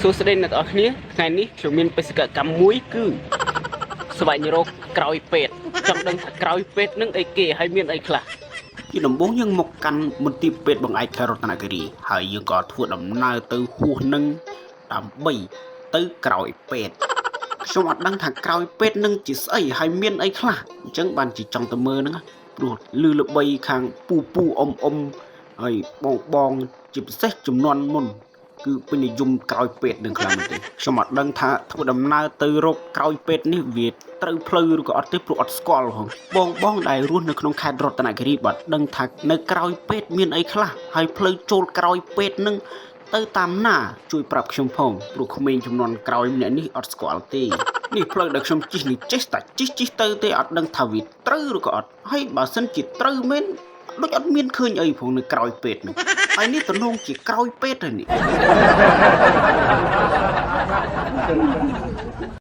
សួស្តីអ្នកនរគ្នាថ្ងៃនេះខ្ញុំមានបេសកកម្មមួយគឺស្វែងរកក្រោយពេទ្យចង់ដឹងថាក្រោយពេទ្យនឹងអីគេហើយមានអីខ្លះជាដំបូងយើងមកកាន់មន្ទីរពេទ្យបង្អែកខេត្តរតនគិរីហើយយើងក៏ធ្វើដំណើរទៅហួសនឹងដើម្បីទៅក្រោយពេទ្យខ្ញុំអត់ដឹងថាក្រោយពេទ្យនឹងជាស្អីហើយមានអីខ្លះអញ្ចឹងបានជាចង់ទៅមើលហ្នឹងព្រោះលឺល្បីខាងពូអ៊ំហើយបងជាពិសេសចំនួនមុនគឺពេញនិយមក្រោយពេទ្យនឹងខ្លាំងមែនទេខ្ញុំអត់ដឹងថាធ្វើដំណើរទៅរកក្រោយពេទ្យនេះវាត្រូវផ្លូវឬក៏អត់ទេព្រោះអត់ស្គាល់បងដែលរស់នៅក្នុងខេត្តរតនគិរីបាត់ដឹងថានៅក្រោយពេទ្យមានអីខ្លះហើយផ្លូវចូលក្រោយពេទ្យនឹងទៅតាមណាជួយប្រាប់ខ្ញុំផងព្រោះក្មេងចំនួនក្រោយម្នាក់នេះអត់ស្គាល់ទេនេះផ្លូវដែលខ្ញុំជិះនេះចេះតែជិះទៅទេអត់ដឹងថាវាត្រូវឬក៏អត់ហើយបើសិនជាត្រូវមែនដូចអត់មានឃើញអីផងនៅក្រោយពេទ្យនោះហើយនេះទំនងជាក្រោយពេទ្យហើយនេះ